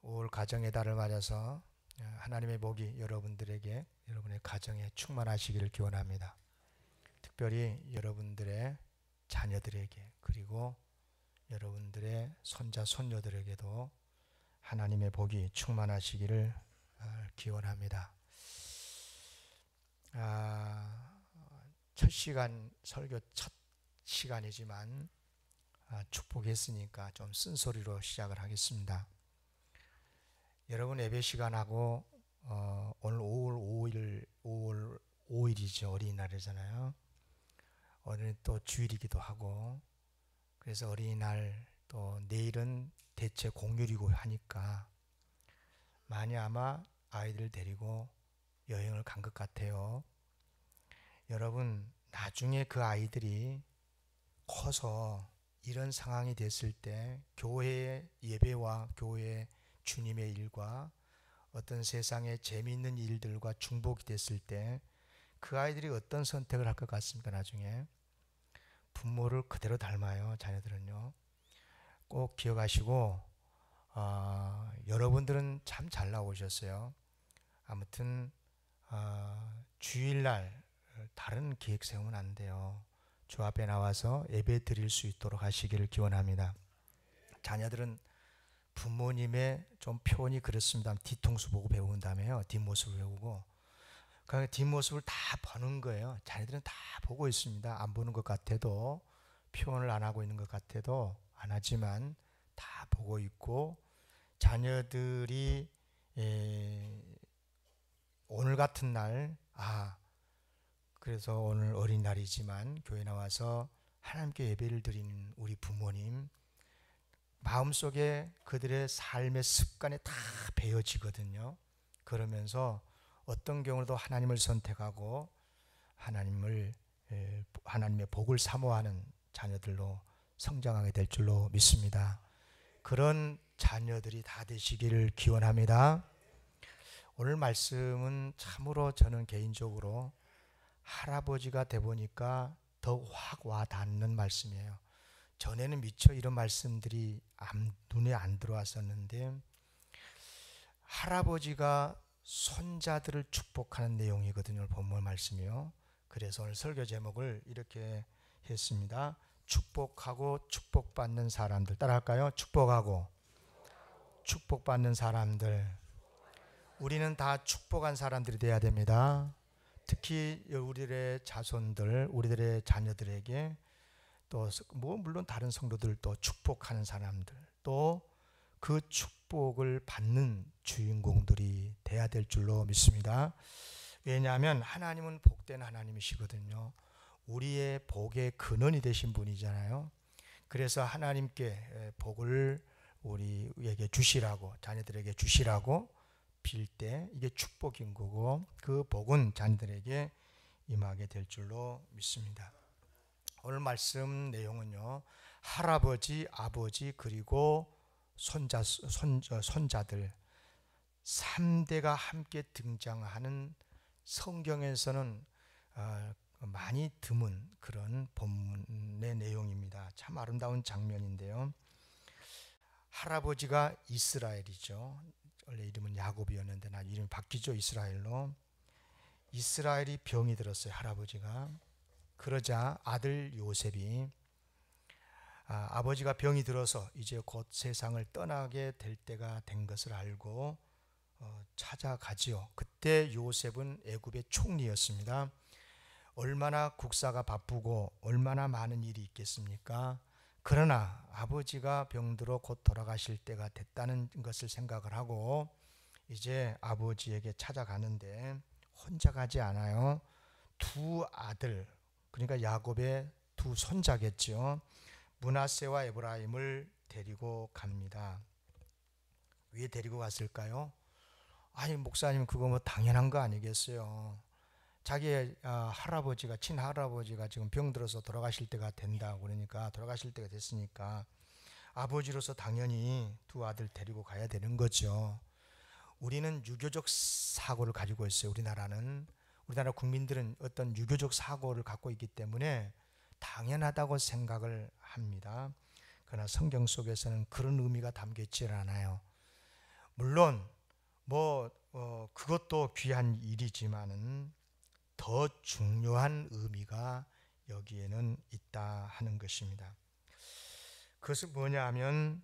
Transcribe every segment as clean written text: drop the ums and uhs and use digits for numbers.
5월 가정의 달을 맞아서 하나님의 복이 여러분들에게, 여러분의 가정에 충만하시기를 기원합니다. 특별히 여러분들의 자녀들에게, 그리고 여러분들의 손자 손녀들에게도 하나님의 복이 충만하시기를 기원합니다. 첫 시간, 설교 첫 시간이지만 축복했으니까 좀 쓴소리로 시작을 하겠습니다. 여러분 예배 시간하고 오늘 5월 5일이죠. 어린이날이잖아요. 오늘 또 주일이기도 하고, 그래서 어린이날 또 내일은 대체 공휴일이고 하니까 많이 아마 아이들 데리고 여행을 간 것 같아요. 여러분, 나중에 그 아이들이 커서 이런 상황이 됐을 때 교회의 예배와 교회의 주님의 일과 어떤 세상의 재미있는 일들과 중복이 됐을 때 그 아이들이 어떤 선택을 할 것 같습니까? 나중에 부모를 그대로 닮아요. 자녀들은요. 꼭 기억하시고, 여러분들은 참 잘 나오셨어요. 아무튼 주일날 다른 계획 세우면 안 돼요. 주 앞에 나와서 예배 드릴 수 있도록 하시기를 기원합니다. 자녀들은 부모님의 좀 표현이 그렇습니다. 뒤통수 보고 배운 다음에요. 뒷모습을 배우고, 그 뒷모습을 다 보는 거예요. 자녀들은 다 보고 있습니다. 안 보는 것 같아도, 표현을 안 하고 있는 것 같아도 안 하지만 다 보고 있고, 자녀들이 오늘 같은 날, 그래서 오늘 어린날이지만 교회 나와서 하나님께 예배를 드리는 우리 부모님, 마음속에 그들의 삶의 습관에 다 배어지거든요. 그러면서 어떤 경우도 하나님을 선택하고 하나님의 복을 사모하는 자녀들로 성장하게 될 줄로 믿습니다. 그런 자녀들이 다 되시기를 기원합니다. 오늘 말씀은 참으로 저는 개인적으로 할아버지가 돼 보니까 더 확 와닿는 말씀이에요. 전에는 미처 이런 말씀들이 눈에 안 들어왔었는데, 할아버지가 손자들을 축복하는 내용이거든요. 본문 말씀이요. 그래서 오늘 설교 제목을 이렇게 했습니다. 축복하고 축복받는 사람들. 따라할까요? 축복하고 축복받는 사람들. 우리는 다 축복한 사람들이 돼야 됩니다. 특히 우리들의 자손들, 우리들의 자녀들에게 또 물론 다른 성도들도 축복하는 사람들, 또 그 축복을 받는 주인공들이 돼야 될 줄로 믿습니다. 왜냐하면 하나님은 복된 하나님이시거든요. 우리의 복의 근원이 되신 분이잖아요. 그래서 하나님께 복을 우리에게 주시라고, 자녀들에게 주시라고 빌 때 이게 축복인 거고, 그 복은 자녀들에게 임하게 될 줄로 믿습니다. 오늘 말씀 내용은요, 할아버지, 아버지, 그리고 손자들 3대가 함께 등장하는, 성경에서는 많이 드문 그런 본문의 내용입니다. 참 아름다운 장면인데요. 할아버지가 이스라엘이죠. 원래 이름은 야곱이었는데 나 이름이 바뀌죠. 이스라엘로. 이스라엘이 병이 들었어요. 할아버지가. 그러자 아들 요셉이 아버지가 병이 들어서 이제 곧 세상을 떠나게 될 때가 된 것을 알고 찾아가지요. 그때 요셉은 애굽의 총리였습니다. 얼마나 국사가 바쁘고 얼마나 많은 일이 있겠습니까? 그러나 아버지가 병들어 곧 돌아가실 때가 됐다는 것을 생각을 하고 이제 아버지에게 찾아가는데 혼자 가지 않아요. 두 아들, 그러니까 야곱의 두 손자겠죠. 므낫세와 에브라임을 데리고 갑니다. 왜 데리고 갔을까요? 아니, 목사님, 그거 뭐 당연한 거 아니겠어요? 자기의 할아버지가, 친할아버지가 지금 병들어서 돌아가실 때가 된다고, 그러니까 돌아가실 때가 됐으니까 아버지로서 당연히 두 아들 데리고 가야 되는 거죠. 우리는 유교적 사고를 가지고 있어요. 우리나라 국민들은 어떤 유교적 사고를 갖고 있기 때문에 당연하다고 생각을 합니다. 그러나 성경 속에서는 그런 의미가 담겨 있지 않아요. 물론 그것도 귀한 일이지만은 더 중요한 의미가 여기에는 있다 하는 것입니다. 그것은 뭐냐 하면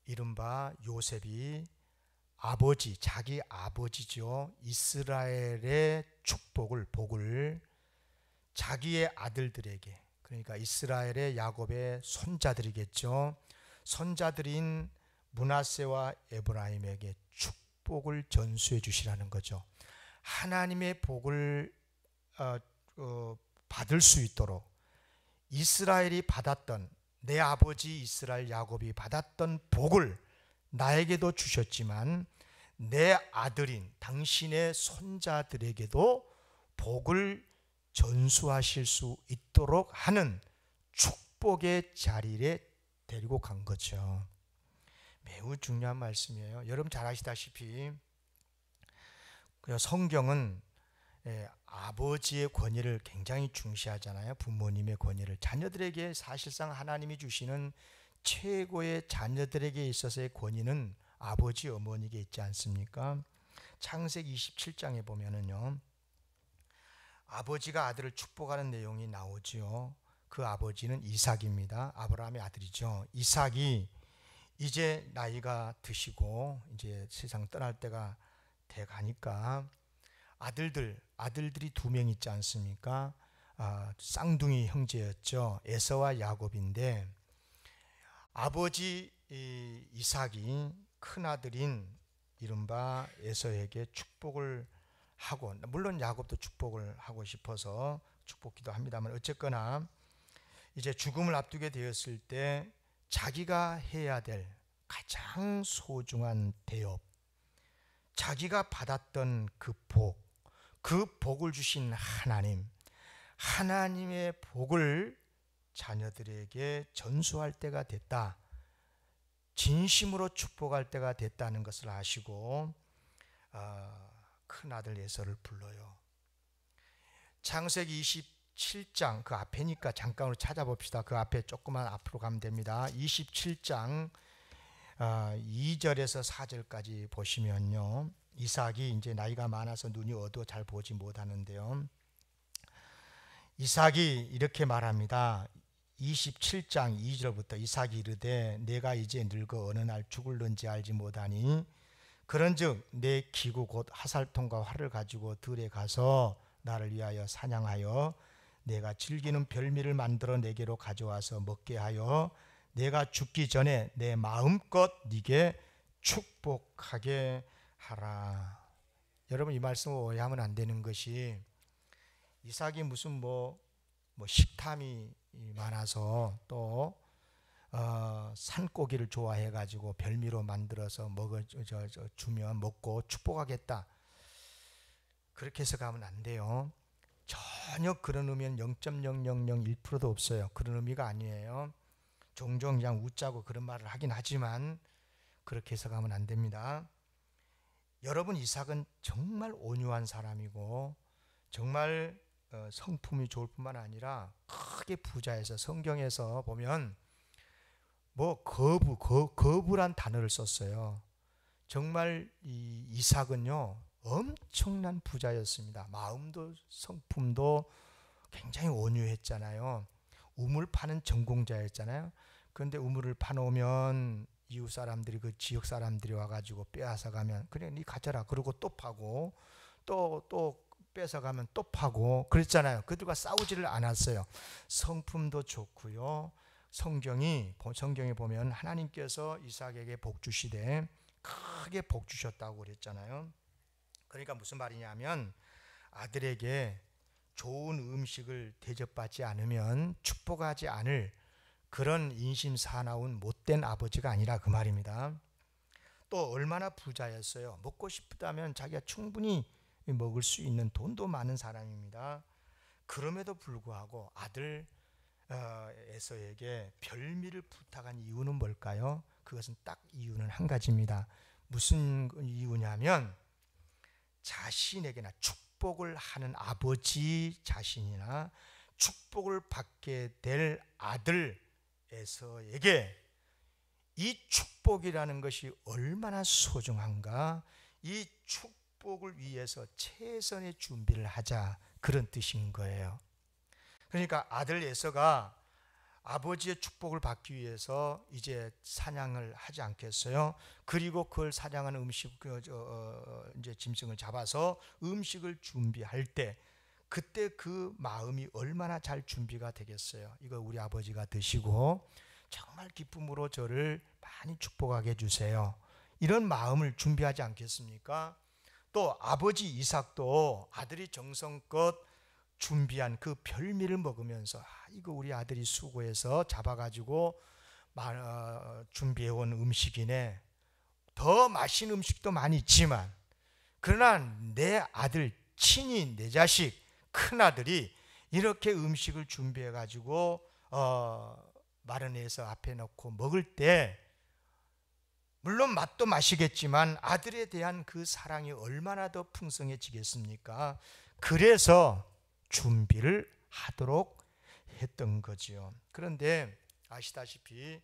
이른바 요셉이 자기 아버지죠, 이스라엘의 복을 자기의 아들들에게, 그러니까 이스라엘의 야곱의 손자들이겠죠, 손자들인 므낫세와 에브라임에게 축복을 전수해 주시라는 거죠. 하나님의 복을 받을 수 있도록 이스라엘이 받았던, 내 아버지 이스라엘 야곱이 받았던 복을 나에게도 주셨지만 내 아들인 당신의 손자들에게도 복을 전수하실 수 있도록 하는 축복의 자리에 데리고 간 거죠. 매우 중요한 말씀이에요. 여러분 잘 아시다시피 성경은 아버지의 권위를 굉장히 중시하잖아요. 부모님의 권위를. 자녀들에게 사실상 하나님이 주시는 최고의, 자녀들에게 있어서의 권위는 아버지 어머니에게 있지 않습니까? 창세기 27장에 보면은요, 아버지가 아들을 축복하는 내용이 나오지요. 그 아버지는 이삭입니다. 아브라함의 아들이죠. 이삭이 이제 나이가 드시고 이제 세상 떠날 때가 돼 가니까 아들들이 2명 있지 않습니까? 쌍둥이 형제였죠. 에서와 야곱인데, 아버지 이삭이 큰아들인 이른바 에서에게 축복을 하고, 물론 야곱도 축복을 하고 싶어서 축복기도 합니다만, 어쨌거나 이제 죽음을 앞두게 되었을 때 자기가 해야 될 가장 소중한 대업, 자기가 받았던 그 복을 주신 하나님의 복을 자녀들에게 전수할 때가 됐다, 진심으로 축복할 때가 됐다는 것을 아시고 큰아들 에서를 불러요. 창세기 27장 그 앞에니까 잠깐으로 찾아봅시다. 그 앞에 조금만 앞으로 가면 됩니다. 27장 2절에서 4절까지 보시면요, 이삭이 이제 나이가 많아서 눈이 어두워 잘 보지 못하는데요, 이삭이 이렇게 말합니다. 27장 2절부터 이삭이 이르되 내가 이제 늙어 어느 날 죽을는지 알지 못하니 그런즉 내 기구 곧 하살통과 활을 가지고 들에 가서 나를 위하여 사냥하여 내가 즐기는 별미를 만들어 내게로 가져와서 먹게 하여 내가 죽기 전에 내 마음껏 네게 축복하게 하라. 여러분 이 말씀을 오해하면 안 되는 것이, 이삭이 무슨 뭐 식탐이 많아서 또 산고기를 좋아해 가지고 별미로 만들어서 주면 먹고 축복하겠다, 그렇게 해서 가면 안 돼요. 전혀 그런 의미는 0.0001%도 없어요. 그런 의미가 아니에요. 종종 그냥 웃자고 그런 말을 하긴 하지만 그렇게 해서 가면 안 됩니다. 여러분, 이삭은 정말 온유한 사람이고 정말 성품이 좋을 뿐만 아니라 크게 부자해서, 성경에서 보면 거부란 단어를 썼어요. 정말 이 이삭은요 엄청난 부자였습니다. 마음도 성품도 굉장히 온유했잖아요. 우물 파는 전공자였잖아요. 그런데 우물을 파놓으면 이웃 사람들이, 그 지역 사람들이 와가지고 빼앗아 가면 그래 니 가져라 그러고 또 파고 또 뺏어가면 또 파고 그랬잖아요. 그들과 싸우지를 않았어요. 성품도 좋고요. 성경에 보면 하나님께서 이삭에게 복 주시되 크게 복 주셨다고 그랬잖아요. 그러니까 무슨 말이냐면 아들에게 좋은 음식을 대접받지 않으면 축복하지 않을 그런 인심 사나운 못된 아버지가 아니라 그 말입니다. 또 얼마나 부자였어요. 먹고 싶다면 자기가 충분히 먹을 수 있는 돈도 많은 사람입니다. 그럼에도 불구하고 아들 에서에게 별미를 부탁한 이유는 뭘까요? 그것은 딱 이유는 한 가지입니다. 무슨 이유냐면 자신에게나 축복을 하는 아버지 자신이나 축복을 받게 될 아들 에서에게 이 축복이라는 것이 얼마나 소중한가, 이 축복을 위해서 최선의 준비를 하자, 그런 뜻인 거예요. 그러니까 아들 에서가 아버지의 축복을 받기 위해서 이제 사냥을 하지 않겠어요? 그리고 그걸 사냥하는 이제 짐승을 잡아서 음식을 준비할 때, 그때 그 마음이 얼마나 잘 준비가 되겠어요. 이거 우리 아버지가 드시고 정말 기쁨으로 저를 많이 축복하게 해주세요, 이런 마음을 준비하지 않겠습니까? 또 아버지 이삭도 아들이 정성껏 준비한 그 별미를 먹으면서 이거 우리 아들이 수고해서 잡아가지고 준비해온 음식이네, 더 맛있는 음식도 많이 있지만 그러나 내 아들, 친히 내 자식 큰아들이 이렇게 음식을 준비해가지고 마련해서 앞에 놓고 먹을 때, 물론 맛도 맛이겠지만 아들에 대한 그 사랑이 얼마나 더 풍성해지겠습니까? 그래서 준비를 하도록 했던 거지요. 그런데 아시다시피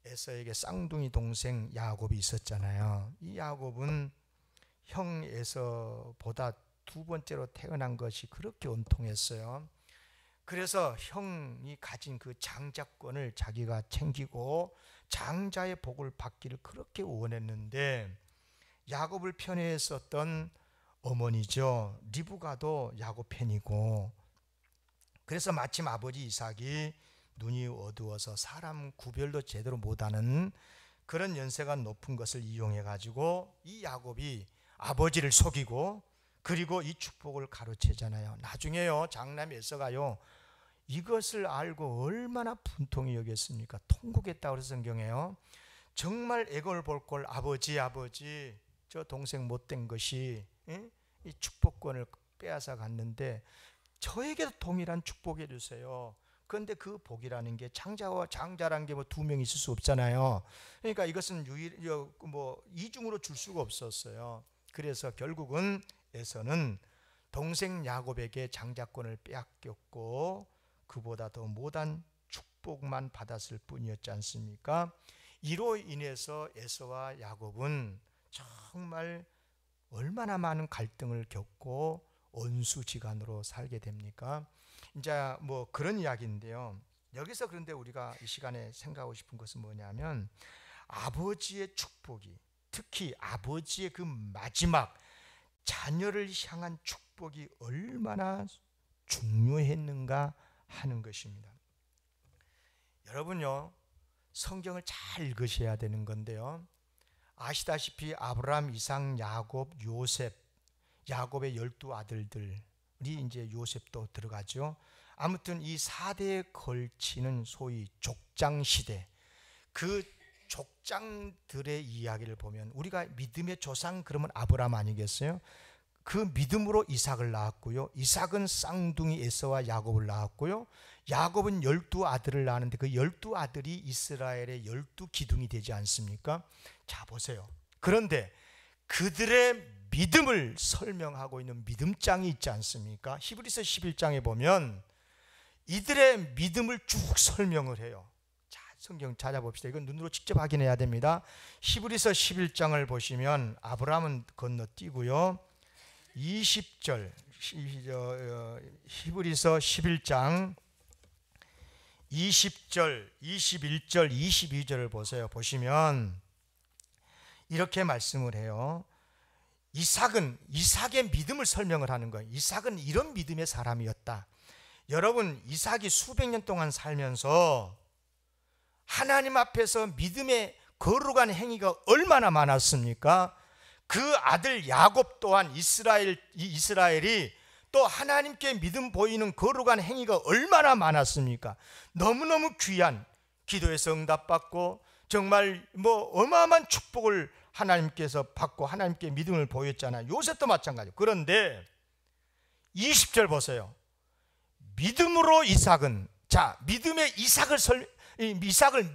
에서에게 쌍둥이 동생 야곱이 있었잖아요. 이 야곱은 형 에서보다 두 번째로 태어난 것이 그렇게 온통했어요. 그래서 형이 가진 그 장자권을 자기가 챙기고 장자의 복을 받기를 그렇게 원했는데, 야곱을 편애했었던 어머니죠, 리브가도 야곱 편이고, 그래서 마침 아버지 이삭이 눈이 어두워서 사람 구별도 제대로 못하는 그런 연세가 높은 것을 이용해 가지고 이 야곱이 아버지를 속이고, 그리고 이 축복을 가로채잖아요. 나중에요, 장남이 에서가요 이것을 알고 얼마나 분통히 여겼습니까? 통곡했다고 그래서 성경에요, 정말 애걸 볼 걸, 아버지 저 동생 못된 것이 이 축복권을 빼앗아 갔는데 저에게도 동일한 축복해 주세요. 그런데 그 복이라는 게 장자와 장자라는 게 뭐 두 명 있을 수 없잖아요. 그러니까 이것은 이중으로 줄 수가 없었어요. 그래서 결국은 에서는 동생 야곱에게 장자권을 빼앗겼고 그보다 더 못한 축복만 받았을 뿐이었지 않습니까? 이로 인해서 에서와 야곱은 정말 얼마나 많은 갈등을 겪고 원수지간으로 살게 됩니까? 이제 뭐 그런 이야기인데요. 여기서 그런데 우리가 이 시간에 생각하고 싶은 것은 뭐냐면, 아버지의 축복이, 특히 아버지의 그 마지막 자녀를 향한 축복이 얼마나 중요했는가 하는 것입니다. 여러분요, 성경을 잘 읽으셔야 되는 건데요, 아시다시피 아브라함, 이삭, 야곱, 요셉, 야곱의 12아들들이 이제 요셉도 들어가죠. 아무튼 이 4대에 걸치는 소위 족장시대, 그 족장들의 이야기를 보면 우리가 믿음의 조상 그러면 아브라함 아니겠어요? 그 믿음으로 이삭을 낳았고요, 이삭은 쌍둥이 에서와 야곱을 낳았고요, 야곱은 12아들을 낳았는데 그 12아들이 이스라엘의 12기둥이 되지 않습니까? 자 보세요. 그런데 그들의 믿음을 설명하고 있는 믿음장이 있지 않습니까? 히브리서 11장에 보면 이들의 믿음을 쭉 설명을 해요. 자, 성경 찾아봅시다. 이건 눈으로 직접 확인해야 됩니다. 히브리서 11장을 보시면 아브라함은 건너뛰고요, 20절 히브리서 11장 20절, 21절, 22절을 보세요. 보시면 이렇게 말씀을 해요. 이삭의 믿음을 설명을 하는 거예요. 이삭은 이런 믿음의 사람이었다. 여러분, 이삭이 수백 년 동안 살면서 하나님 앞에서 믿음의 거룩한 행위가 얼마나 많았습니까? 그 아들 야곱 또한 이스라엘이 또 하나님께 믿음 보이는 거룩한 행위가 얼마나 많았습니까? 너무너무 귀한, 기도에서 응답받고 정말 어마어마한 축복을 하나님께서 받고 하나님께 믿음을 보였잖아요. 요셉도 마찬가지고. 그런데 20절 보세요. 믿음으로 이삭은, 자, 이삭을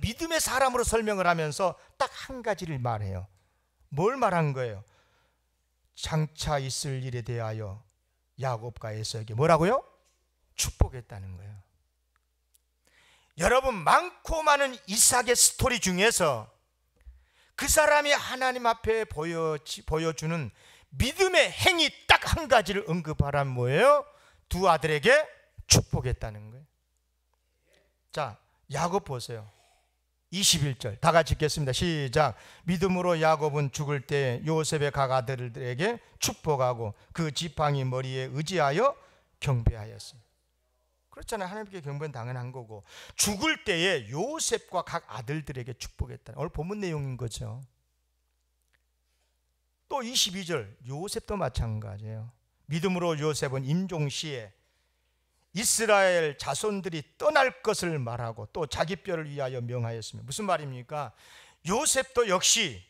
믿음의 사람으로 설명을 하면서 딱 한 가지를 말해요. 뭘 말한 거예요? 장차 있을 일에 대하여 야곱과 에서에게 뭐라고요? 축복했다는 거예요. 여러분, 많고 많은 이삭의 스토리 중에서 그 사람이 하나님 앞에 보여주는 믿음의 행위 딱 한 가지를 언급하라면 뭐예요? 두 아들에게 축복했다는 거예요. 자, 야곱 보세요. 21절 다 같이 읽겠습니다. 시작. 믿음으로 야곱은 죽을 때 요셉의 각 아들들에게 축복하고 그 지팡이 머리에 의지하여 경배하였습니다. 그렇잖아요. 하나님께 경배는 당연한 거고, 죽을 때에 요셉과 각 아들들에게 축복했다. 오늘 본문 내용인 거죠. 또 22절 요셉도 마찬가지예요. 믿음으로 요셉은 임종시에 이스라엘 자손들이 떠날 것을 말하고 또 자기 뼈를 위하여 명하였습니다. 무슨 말입니까? 요셉도 역시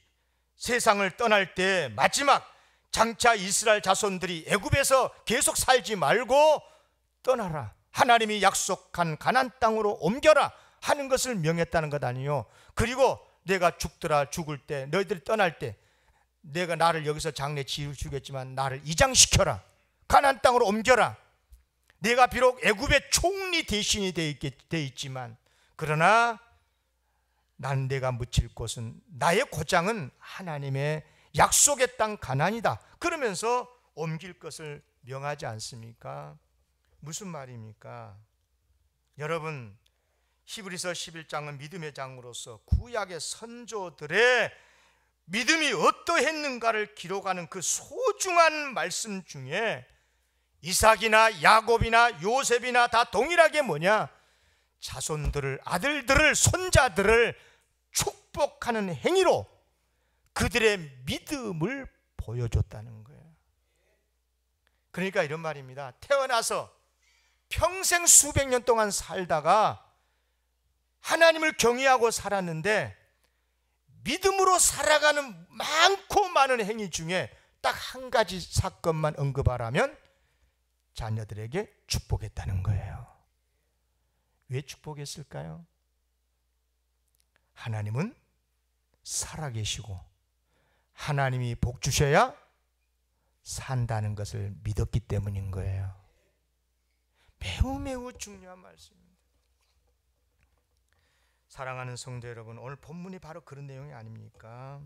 세상을 떠날 때 마지막 장차 이스라엘 자손들이 애굽에서 계속 살지 말고 떠나라, 하나님이 약속한 가나안 땅으로 옮겨라 하는 것을 명했다는 것 아니요. 그리고 내가 죽더라, 죽을 때 너희들이 떠날 때 내가 나를 여기서 장래 지어주겠지만 나를 이장시켜라, 가나안 땅으로 옮겨라. 내가 비록 애굽의 총리 대신이 돼 있지만 그러나 난 내가 묻힐 곳은, 나의 고장은 하나님의 약속의 땅 가나안이다. 그러면서 옮길 것을 명하지 않습니까? 무슨 말입니까? 여러분, 히브리서 11장은 믿음의 장으로서 구약의 선조들의 믿음이 어떠했는가를 기록하는 그 소중한 말씀 중에 이삭이나 야곱이나 요셉이나 다 동일하게 뭐냐? 자손들을, 아들들을, 손자들을 축복하는 행위로 그들의 믿음을 보여줬다는 거예요. 그러니까 이런 말입니다. 태어나서 평생 수백 년 동안 살다가 하나님을 경외하고 살았는데 믿음으로 살아가는 많고 많은 행위 중에 딱 한 가지 사건만 언급하라면 자녀들에게 축복했다는 거예요. 왜 축복했을까요? 하나님은 살아계시고 하나님이 복 주셔야 산다는 것을 믿었기 때문인 거예요. 매우 매우 중요한 말씀입니다. 사랑하는 성도 여러분, 오늘 본문이 바로 그런 내용이 아닙니까?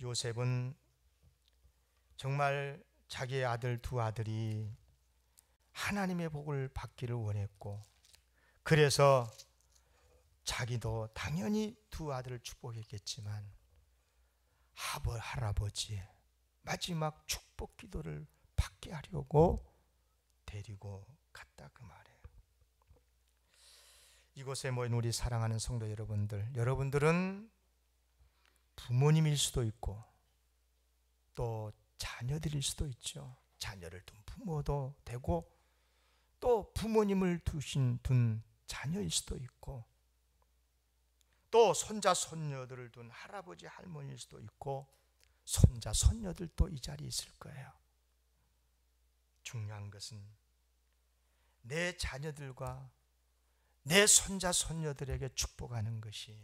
요셉은 정말 자기의 아들 두 아들이 하나님의 복을 받기를 원했고, 그래서 자기도 당연히 두 아들을 축복했겠지만 할아버지의 마지막 축복 기도를 받게 하려고 데리고 갔다, 그 말이에요. 이곳에 모인 우리 사랑하는 성도 여러분들, 여러분들은 부모님일 수도 있고 또 자녀들일 수도 있죠. 자녀를 둔 부모도 되고 또 부모님을 둔 자녀일 수도 있고 또 손자 손녀들을 둔 할아버지 할머니일 수도 있고 손자 손녀들도 이 자리에 있을 거예요. 중요한 것은 내 자녀들과 내 손자 손녀들에게 축복하는 것이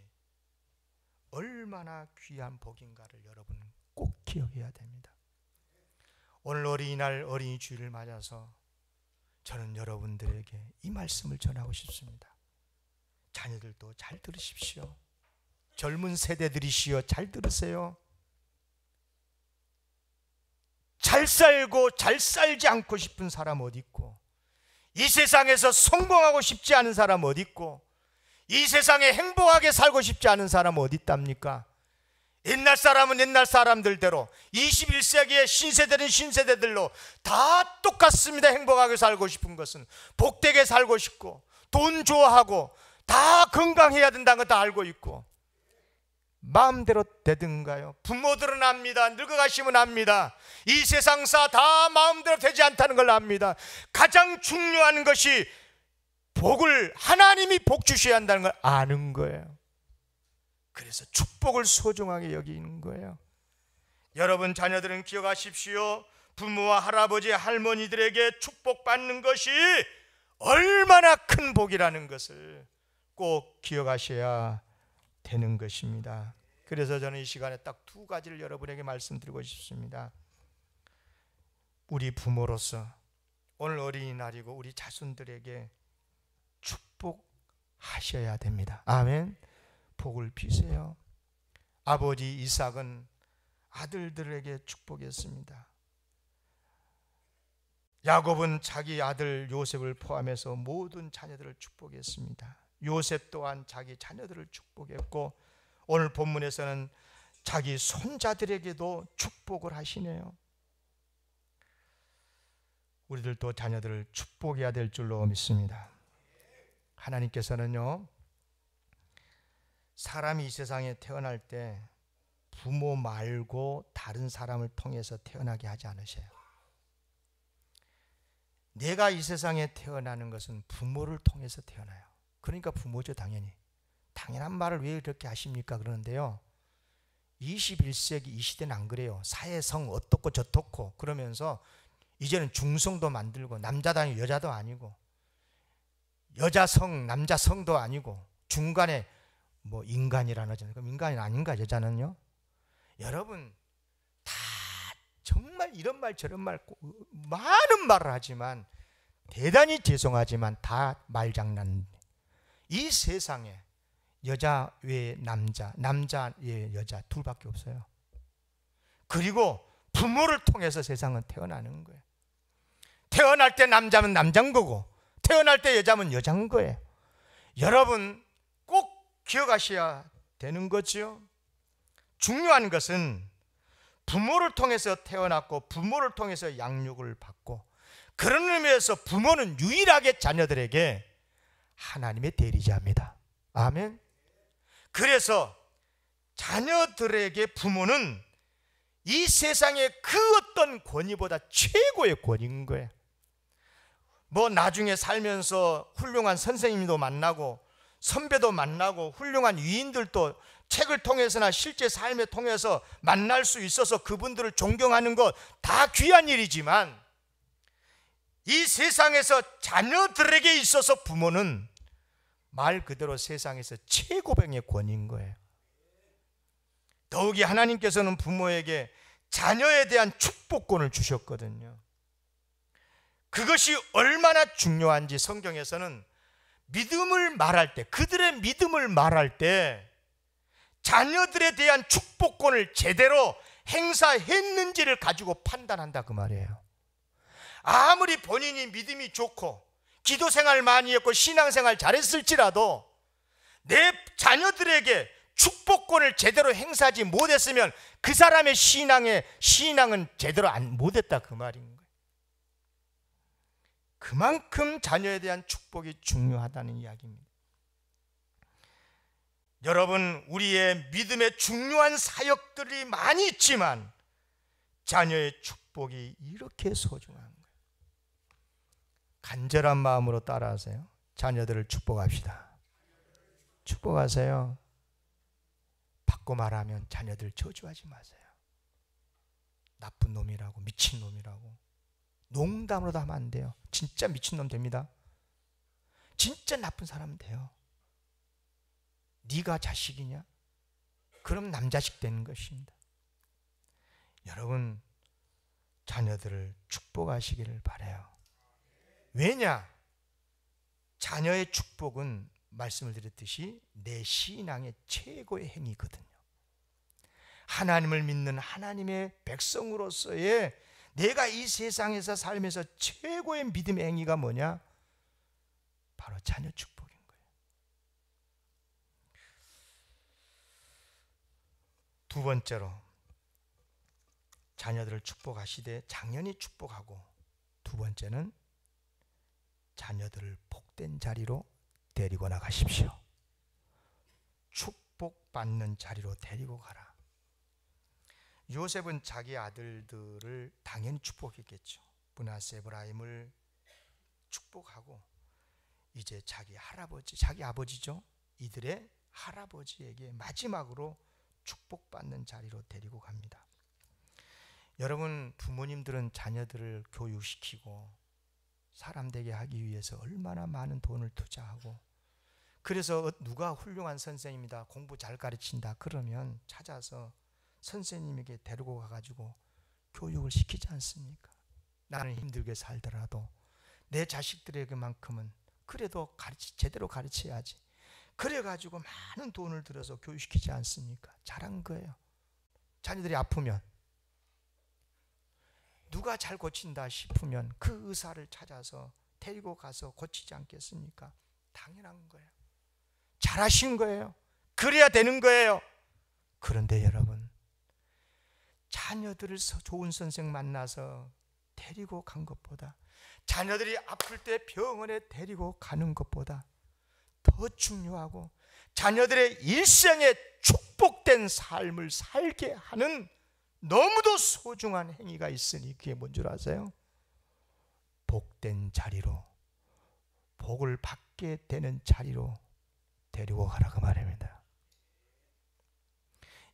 얼마나 귀한 복인가를 여러분 꼭 기억해야 됩니다. 오늘 어린이날 어린이 주일을 맞아서 저는 여러분들에게 이 말씀을 전하고 싶습니다. 자녀들도 잘 들으십시오. 젊은 세대들이시여 잘 들으세요. 잘 살고 잘 살지 않고 싶은 사람 어디 있고, 이 세상에서 성공하고 싶지 않은 사람 어디 있고, 이 세상에 행복하게 살고 싶지 않은 사람 어디 있답니까? 옛날 사람은 옛날 사람들대로, 21세기의 신세대는 신세대들로 다 똑같습니다. 행복하게 살고 싶은 것은 복되게 살고 싶고 돈 좋아하고 다 건강해야 된다는 거 다 알고 있고, 마음대로 되든가요? 부모들은 압니다. 늙어가시면 압니다. 이 세상사 다 마음대로 되지 않다는 걸 압니다. 가장 중요한 것이 복을, 하나님이 복 주셔야 한다는 걸 아는 거예요. 그래서 축복을 소중하게 여기는 거예요. 여러분 자녀들은 기억하십시오. 부모와 할아버지 할머니들에게 축복받는 것이 얼마나 큰 복이라는 것을 꼭 기억하셔야 되는 것입니다. 그래서 저는 이 시간에 딱 두 가지를 여러분에게 말씀드리고 싶습니다. 우리 부모로서 오늘 어린이날이고 우리 자손들에게 축복하셔야 됩니다. 아멘. 복을 비세요. 아버지 이삭은 아들들에게 축복했습니다. 야곱은 자기 아들 요셉을 포함해서 모든 자녀들을 축복했습니다. 요셉 또한 자기 자녀들을 축복했고, 오늘 본문에서는 자기 손자들에게도 축복을 하시네요. 우리들도 자녀들을 축복해야 될 줄로 믿습니다. 하나님께서는요, 사람이 이 세상에 태어날 때 부모 말고 다른 사람을 통해서 태어나게 하지 않으셔요. 내가 이 세상에 태어나는 것은 부모를 통해서 태어나요. 그러니까 부모죠, 당연히. 당연한 말을 왜 이렇게 하십니까? 그러는데요, 21세기 이 시대는 안 그래요. 사회성 어떻고 저떻고 그러면서 이제는 중성도 만들고, 남자도 아니고 여자도 아니고, 여자성 남자성도 아니고, 중간에 뭐 인간이라는 하잖아요. 그럼 인간이 아닌가, 여자는요? 여러분, 다 정말 이런 말 저런 말 많은 말을 하지만, 대단히 죄송하지만 다 말장난. 이 세상에 여자 외에 남자, 남자 외에 여자 둘밖에 없어요. 그리고 부모를 통해서 세상은 태어나는 거예요. 태어날 때 남자면 남자인 거고, 태어날 때 여자면 여자인 거예요. 여러분 꼭 기억하셔야 되는 거죠. 중요한 것은 부모를 통해서 태어났고, 부모를 통해서 양육을 받고, 그런 의미에서 부모는 유일하게 자녀들에게 하나님의 대리자입니다. 아멘. 그래서 자녀들에게 부모는 이 세상의 그 어떤 권위보다 최고의 권위인 거예요. 뭐 나중에 살면서 훌륭한 선생님도 만나고, 선배도 만나고, 훌륭한 위인들도 책을 통해서나 실제 삶에 통해서 만날 수 있어서 그분들을 존경하는 것 다 귀한 일이지만, 이 세상에서 자녀들에게 있어서 부모는 말 그대로 세상에서 최고봉의 권위인 거예요. 더욱이 하나님께서는 부모에게 자녀에 대한 축복권을 주셨거든요. 그것이 얼마나 중요한지 성경에서는 믿음을 말할 때, 그들의 믿음을 말할 때 자녀들에 대한 축복권을 제대로 행사했는지를 가지고 판단한다, 그 말이에요. 아무리 본인이 믿음이 좋고 기도생활 많이 했고 신앙생활 잘했을지라도 내 자녀들에게 축복권을 제대로 행사하지 못했으면 그 사람의 신앙은 제대로 못했다, 그 말인 거예요. 그만큼 자녀에 대한 축복이 중요하다는 이야기입니다. 여러분, 우리의 믿음의 중요한 사역들이 많이 있지만 자녀의 축복이 이렇게 소중한 거예요. 간절한 마음으로 따라하세요. 자녀들을 축복합시다. 축복하세요. 바꿔 말하면 자녀들 저주하지 마세요. 나쁜 놈이라고, 미친 놈이라고 농담으로도 하면 안 돼요. 진짜 미친놈 됩니다. 진짜 나쁜 사람 돼요. 네가 자식이냐? 그럼 남자식 되는 것입니다. 여러분, 자녀들을 축복하시기를 바라요. 왜냐? 자녀의 축복은 말씀을 드렸듯이 내 신앙의 최고의 행위거든요. 하나님을 믿는 하나님의 백성으로서의 내가 이 세상에서 살면서 최고의 믿음의 행위가 뭐냐? 바로 자녀 축복인 거예요. 두 번째로, 자녀들을 축복하시되 당연히 축복하고, 두 번째는 자녀들을 복된 자리로 데리고 나가십시오. 축복받는 자리로 데리고 가라. 요셉은 자기 아들들을 당연히 축복했겠죠. 므낫세, 에브라임을 축복하고, 이제 자기 할아버지, 자기 아버지죠, 이들의 할아버지에게 마지막으로 축복받는 자리로 데리고 갑니다. 여러분, 부모님들은 자녀들을 교육시키고 사람 되게 하기 위해서 얼마나 많은 돈을 투자하고, 그래서 누가 훌륭한 선생님이다, 공부 잘 가르친다 그러면 찾아서 선생님에게 데리고 가가지고 교육을 시키지 않습니까? 나는 힘들게 살더라도 내 자식들에게만큼은 그래도 제대로 가르쳐야지. 그래가지고 많은 돈을 들여서 교육시키지 않습니까? 잘한 거예요. 자녀들이 아프면 누가 잘 고친다 싶으면 그 의사를 찾아서 데리고 가서 고치지 않겠습니까? 당연한 거예요. 잘하신 거예요. 그래야 되는 거예요. 그런데 여러분, 자녀들을 좋은 선생 만나서 데리고 간 것보다, 자녀들이 아플 때 병원에 데리고 가는 것보다 더 중요하고, 자녀들의 일생에 축복된 삶을 살게 하는 너무도 소중한 행위가 있으니 그게 뭔 줄 아세요? 복된 자리로, 복을 받게 되는 자리로 데리고 가라고 말합니다.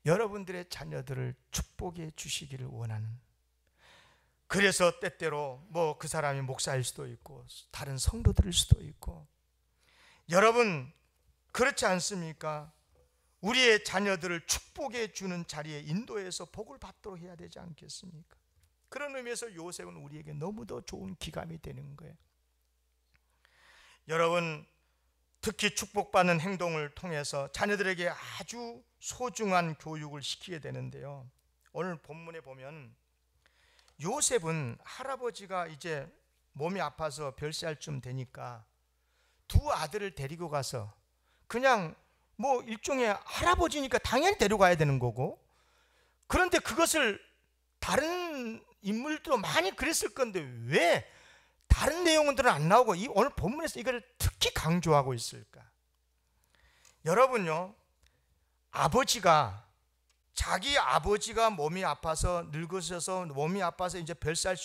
여러분들의 자녀들을 축복해 주시기를 원하는, 그래서 때때로 뭐 그 사람이 목사일 수도 있고 다른 성도들일 수도 있고, 여러분 그렇지 않습니까? 우리의 자녀들을 축복해 주는 자리에 인도해서 복을 받도록 해야 되지 않겠습니까? 그런 의미에서 요셉은 우리에게 너무도 좋은 기감이 되는 거예요. 여러분, 특히 축복받는 행동을 통해서 자녀들에게 아주 소중한 교육을 시키게 되는데요, 오늘 본문에 보면 요셉은 할아버지가 이제 몸이 아파서 별세할쯤 되니까 두 아들을 데리고 가서, 그냥 뭐 일종의 할아버지니까 당연히 데려가야 되는 거고, 그런데 그것을 다른 인물도 많이 그랬을 건데 왜 다른 내용들은 안 나오고 오늘 본문에서 이걸 특히 강조하고 있을까? 여러분요, 자기 아버지가 몸이 아파서 늙으셔서 몸이 아파서 이제 별살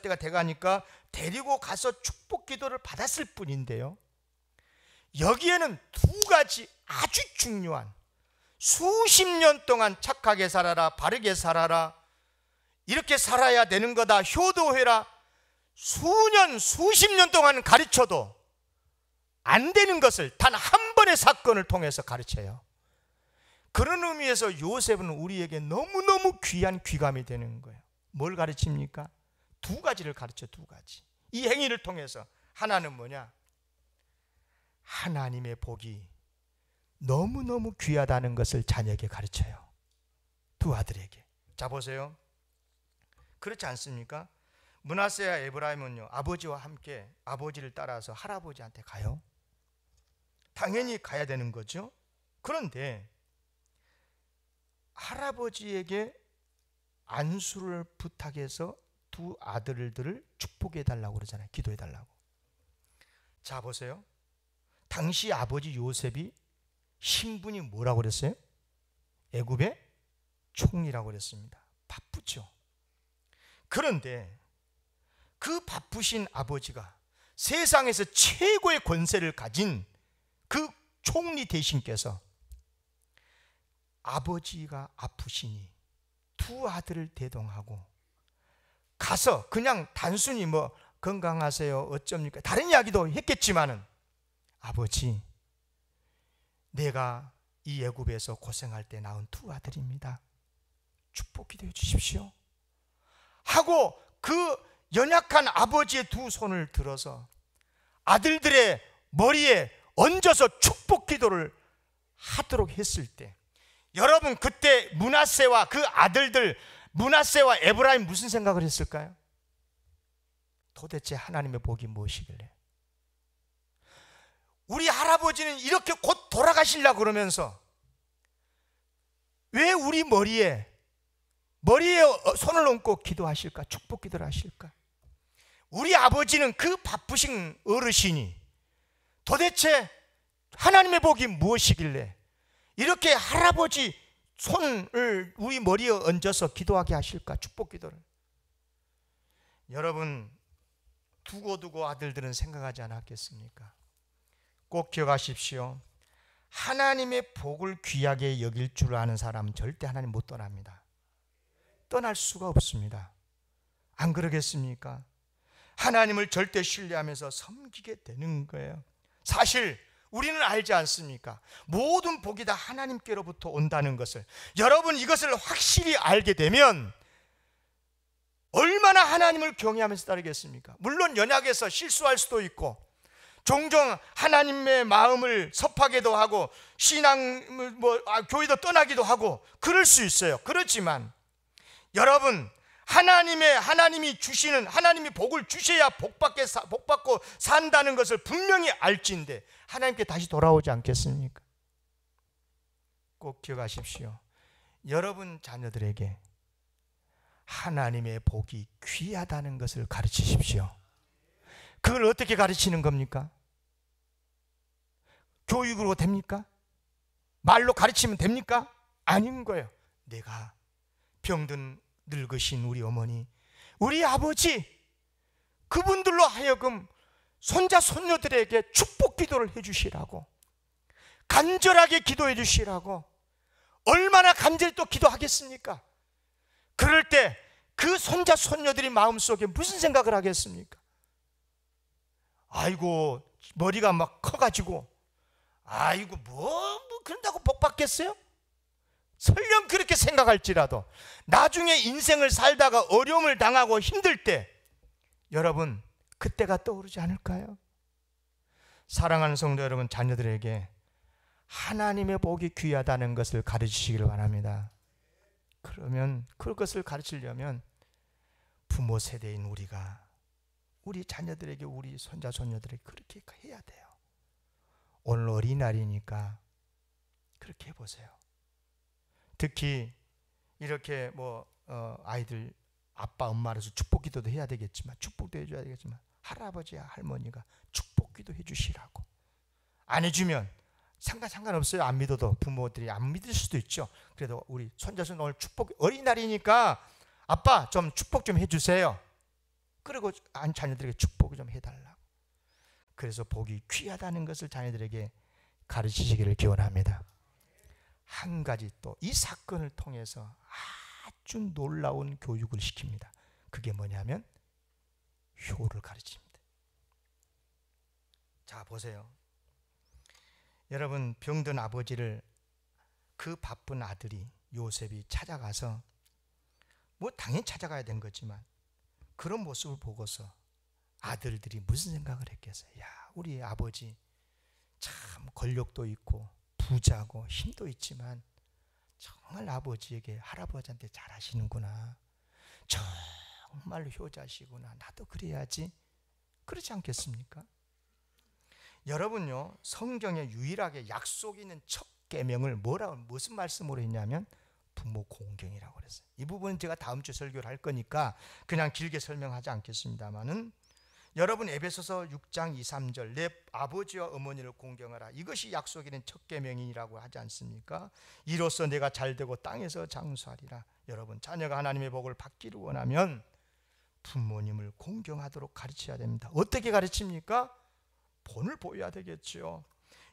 때가 돼가니까 데리고 가서 축복 기도를 받았을 뿐인데요, 여기에는 두 가지 아주 중요한, 수십 년 동안 착하게 살아라, 바르게 살아라, 이렇게 살아야 되는 거다, 효도해라, 수년 수십 년 동안 가르쳐도 안 되는 것을 단 한 번의 사건을 통해서 가르쳐요. 그런 의미에서 요셉은 우리에게 너무너무 귀한 귀감이 되는 거예요. 뭘 가르칩니까? 두 가지를 가르쳐. 두 가지. 이 행위를 통해서 하나는 뭐냐? 하나님의 복이 너무너무 귀하다는 것을 자녀에게 가르쳐요. 두 아들에게. 자, 보세요. 그렇지 않습니까? 므낫세와 에브라임은요, 아버지와 함께 아버지를 따라서 할아버지한테 가요. 당연히 가야 되는 거죠. 그런데 할아버지에게 안수를 부탁해서 두 아들들을 축복해 달라고 그러잖아요. 기도해 달라고. 자, 보세요. 당시 아버지 요셉이 신분이 뭐라고 그랬어요? 애굽의 총리라고 그랬습니다. 바쁘죠. 그런데 그 바쁘신 아버지가 세상에서 최고의 권세를 가진 그 총리 대신께서 아버지가 아프시니 두 아들을 대동하고 가서 그냥 단순히 뭐 건강하세요 어쩝니까 다른 이야기도 했겠지만은, 아버지, 내가 이 애굽에서 고생할 때 낳은 두 아들입니다. 축복 기도해 주십시오 하고 그 연약한 아버지의 두 손을 들어서 아들들의 머리에 얹어서 축복 기도를 하도록 했을 때, 여러분 그때 므낫세와 그 아들들, 므낫세와 에브라임 무슨 생각을 했을까요? 도대체 하나님의 복이 무엇이길래 우리 할아버지는 이렇게 곧 돌아가시려고 그러면서 왜 우리 머리에 손을 얹고 기도하실까? 축복 기도를 하실까? 우리 아버지는 그 바쁘신 어르신이 도대체 하나님의 복이 무엇이길래 이렇게 할아버지 손을 우리 머리에 얹어서 기도하게 하실까? 축복 기도를. 여러분, 두고두고 아들들은 생각하지 않았겠습니까? 꼭 기억하십시오. 하나님의 복을 귀하게 여길 줄 아는 사람은 절대 하나님 못 떠납니다. 떠날 수가 없습니다. 안 그러겠습니까? 하나님을 절대 신뢰하면서 섬기게 되는 거예요. 사실 우리는 알지 않습니까? 모든 복이 다 하나님께로부터 온다는 것을. 여러분, 이것을 확실히 알게 되면 얼마나 하나님을 경외하면서 따르겠습니까? 물론 연약해서 실수할 수도 있고 종종 하나님의 마음을 섭하게도 하고 신앙을 교회도 떠나기도 하고 그럴 수 있어요. 그렇지만 여러분, 하나님이 주시는, 하나님이 복을 주셔야 복받고 산다는 것을 분명히 알지인데 하나님께 다시 돌아오지 않겠습니까? 꼭 기억하십시오. 여러분 자녀들에게 하나님의 복이 귀하다는 것을 가르치십시오. 그걸 어떻게 가르치는 겁니까? 교육으로 됩니까? 말로 가르치면 됩니까? 아닌 거예요. 내가 병든 늙으신 우리 어머니, 우리 아버지, 그분들로 하여금 손자 손녀들에게 축복 기도를 해주시라고, 간절하게 기도해 주시라고. 얼마나 간절히 또 기도하겠습니까? 그럴 때 그 손자 손녀들이 마음속에 무슨 생각을 하겠습니까? 아이고 머리가 막 커가지고 아이고 뭐 그런다고 복 받겠어요? 설령 그렇게 생각할지라도 나중에 인생을 살다가 어려움을 당하고 힘들 때 여러분 그때가 떠오르지 않을까요? 사랑하는 성도 여러분, 자녀들에게 하나님의 복이 귀하다는 것을 가르치시기를 바랍니다. 그러면 그것을 가르치려면 부모 세대인 우리가 우리 자녀들에게, 우리 손자 손녀들에게 그렇게 해야 돼요. 오늘 어린날이니까 그렇게 해보세요. 특히 이렇게 아이들 아빠 엄마로서 축복 기도도 해야 되겠지만, 축복도 해줘야 되겠지만 할아버지와 할머니가 축복 기도 해주시라고. 안 해주면 상관없어요. 안 믿어도, 부모들이 안 믿을 수도 있죠. 그래도 우리 손자손 오늘 축복, 어린날이니까 아빠 좀 축복 좀 해주세요. 그리고 자녀들에게 축복을 좀 해달라고. 그래서 복이 귀하다는 것을 자녀들에게 가르치시기를 기원합니다. 한 가지 또 이 사건을 통해서 아주 놀라운 교육을 시킵니다. 그게 뭐냐면 효를 가르칩니다. 자 보세요. 여러분, 병든 아버지를 그 바쁜 아들이 요셉이 찾아가서, 당연히 찾아가야 된 거지만 그런 모습을 보고서 아들들이 무슨 생각을 했겠어요? 야, 우리 아버지 참 권력도 있고 부자고 힘도 있지만 정말 아버지에게, 할아버지한테 잘하시는구나, 정말 효자시구나, 나도 그래야지. 그렇지 않겠습니까? 여러분요, 성경에 유일하게 약속 있는 첫 계명을 무슨 말씀으로 했냐면 부모 공경이라고 그랬어요. 이 부분은 제가 다음 주 설교를 할 거니까 그냥 길게 설명하지 않겠습니다만은, 여러분 에베소서 6장 2, 3절 내 아버지와 어머니를 공경하라, 이것이 약속 있는 첫 계명이라고 하지 않습니까? 이로써 내가 잘되고 땅에서 장수하리라. 여러분, 자녀가 하나님의 복을 받기를 원하면 부모님을 공경하도록 가르쳐야 됩니다. 어떻게 가르칩니까? 본을 보여야 되겠죠.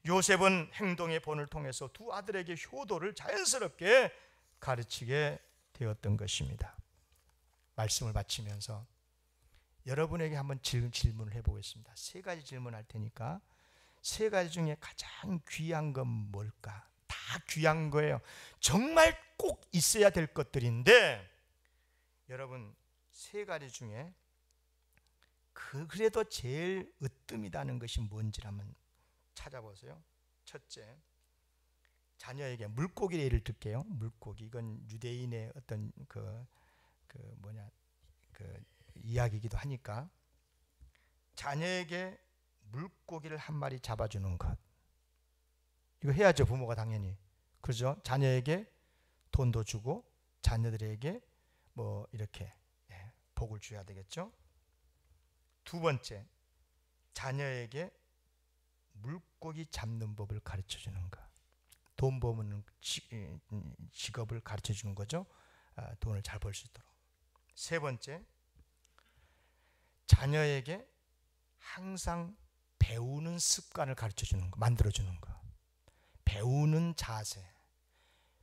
요셉은 행동의 본을 통해서 두 아들에게 효도를 자연스럽게 가르치게 되었던 것입니다. 말씀을 마치면서 여러분에게 한번 질문을 해보겠습니다. 3가지 질문할 테니까 3가지 중에 가장 귀한 건 뭘까? 다 귀한 거예요. 정말 꼭 있어야 될 것들인데 여러분 3가지 중에 그래도 제일 으뜸이다는 것이 뭔지 한번 찾아보세요. 첫째, 자녀에게 물고기의 예를 들게요. 물고기, 이건 유대인의 어떤 이야기이기도 하니까 자녀에게 물고기를 한 마리 잡아주는 것, 이거 해야죠. 부모가 당연히. 그죠? 자녀에게 돈도 주고 자녀들에게 이렇게 복을 줘야 되겠죠. 2번째, 자녀에게 물고기 잡는 법을 가르쳐주는 것, 돈 버는 직업을 가르쳐주는 거죠. 돈을 잘 벌 수 있도록. 3번째, 자녀에게 항상 배우는 습관을 가르쳐주는 거, 만들어주는 거. 배우는 자세,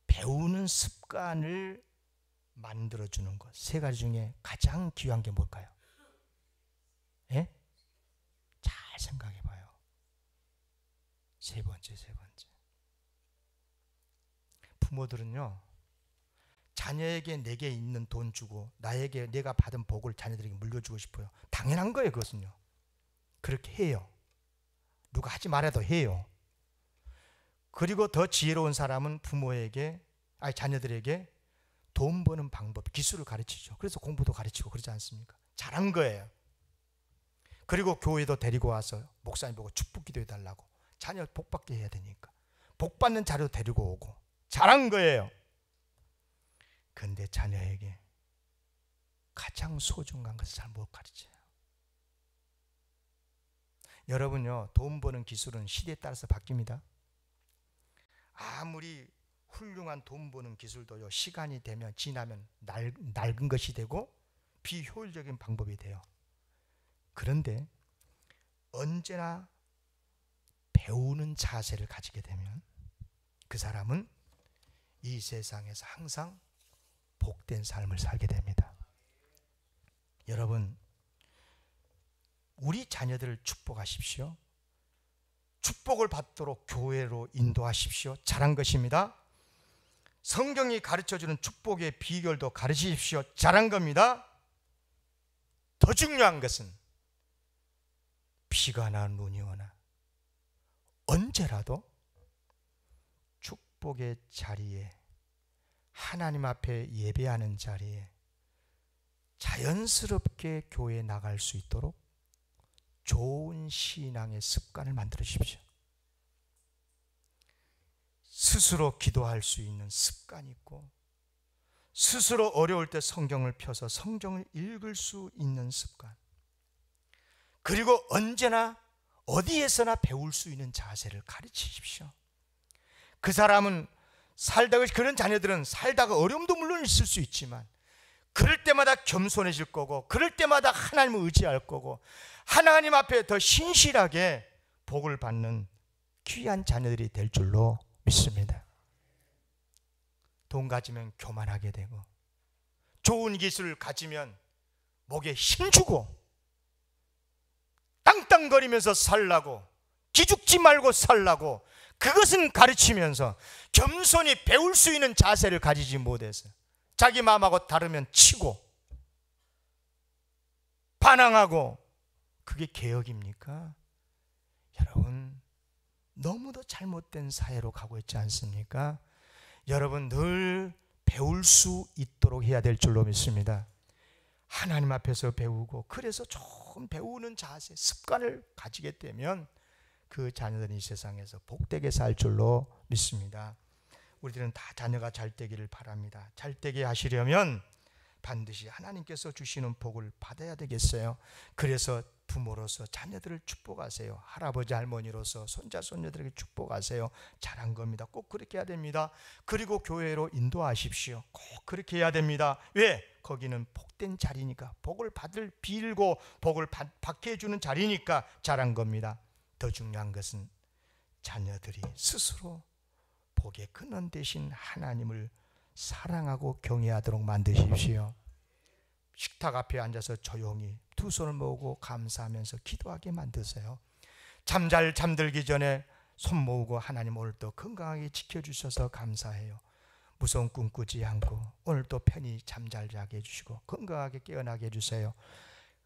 배우는 습관을 만들어주는 것. 3가지 중에 가장 귀한 게 뭘까요? 예? 잘 생각해 봐요. 3번째. 부모들은요, 자녀에게 내게 있는 돈 주고 나에게 내가 받은 복을 자녀들에게 물려주고 싶어요. 당연한 거예요. 그것은요. 그렇게 해요. 누가 하지 말아도 해요. 그리고 더 지혜로운 사람은 부모에게, 자녀들에게 돈 버는 방법, 기술을 가르치죠. 그래서 공부도 가르치고 그러지 않습니까? 잘한 거예요. 그리고 교회도 데리고 와서 목사님 보고 축복 기도해 달라고. 자녀 복 받게 해야 되니까 복 받는 자료 데리고 오고. 잘한 거예요. 근데 자녀에게 가장 소중한 것을 잘 못 가르쳐요. 여러분요, 돈 버는 기술은 시대에 따라서 바뀝니다. 아무리 훌륭한 돈 버는 기술도요, 시간이 되면 지나면 낡은 것이 되고 비효율적인 방법이 돼요. 그런데 언제나 배우는 자세를 가지게 되면 그 사람은 이 세상에서 항상 복된 삶을 살게 됩니다. 여러분, 우리 자녀들을 축복하십시오. 축복을 받도록 교회로 인도하십시오. 잘한 것입니다. 성경이 가르쳐주는 축복의 비결도 가르치십시오. 잘한 겁니다. 더 중요한 것은 비가 나 눈이 오나 언제라도 축복의 자리에, 하나님 앞에 예배하는 자리에 자연스럽게 교회에 나갈 수 있도록 좋은 신앙의 습관을 만들어 주십시오. 스스로 기도할 수 있는 습관이 있고, 스스로 어려울 때 성경을 펴서 성경을 읽을 수 있는 습관, 그리고 언제나 어디에서나 배울 수 있는 자세를 가르치십시오. 그 사람은 살다가, 그런 자녀들은 살다가 어려움도 물론 있을 수 있지만 그럴 때마다 겸손해질 거고, 그럴 때마다 하나님을 의지할 거고, 하나님 앞에 더 신실하게 복을 받는 귀한 자녀들이 될 줄로 믿습니다. 돈 가지면 교만하게 되고, 좋은 기술을 가지면 목에 힘주고 땅땅거리면서 살라고, 기죽지 말고 살라고, 그것은 가르치면서 겸손히 배울 수 있는 자세를 가지지 못해서 자기 마음하고 다르면 치고 반항하고, 그게 개혁입니까? 여러분, 너무도 잘못된 사회로 가고 있지 않습니까? 여러분, 늘 배울 수 있도록 해야 될 줄로 믿습니다. 하나님 앞에서 배우고, 그래서 조금 배우는 자세, 습관을 가지게 되면 그 자녀들은 이 세상에서 복되게 살 줄로 믿습니다. 우리들은 다 자녀가 잘 되기를 바랍니다. 잘 되게 하시려면 반드시 하나님께서 주시는 복을 받아야 되겠어요. 그래서 부모로서 자녀들을 축복하세요. 할아버지 할머니로서 손자 손녀들에게 축복하세요. 잘한 겁니다. 꼭 그렇게 해야 됩니다. 그리고 교회로 인도하십시오. 꼭 그렇게 해야 됩니다. 왜? 거기는 복된 자리니까, 복을 빌고 복을 받게 해주는 자리니까 잘한 겁니다. 더 중요한 것은 자녀들이 스스로 복의 근원 되신 하나님을 사랑하고 경외하도록 만드십시오. 식탁 앞에 앉아서 조용히 두 손을 모으고 감사하면서 기도하게 만드세요. 잠들기 전에 손 모으고, 하나님 오늘도 건강하게 지켜주셔서 감사해요. 무서운 꿈 꾸지 않고 오늘도 편히 잠잘 자게 해주시고 건강하게 깨어나게 해주세요.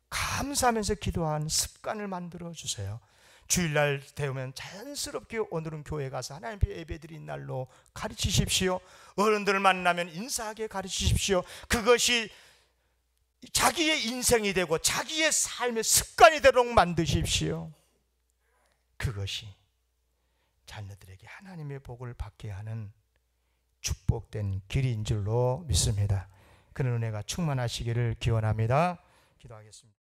감사하면서 기도하는 습관을 만들어 주세요. 주일날 되면 자연스럽게 오늘은 교회 가서 하나님 앞에 예배드린 날로 가르치십시오. 어른들을 만나면 인사하게 가르치십시오. 그것이 자기의 인생이 되고 자기의 삶의 습관이 되도록 만드십시오. 그것이 자녀들에게 하나님의 복을 받게 하는 축복된 길인 줄로 믿습니다. 그런 은혜가 충만하시기를 기원합니다. 기도하겠습니다.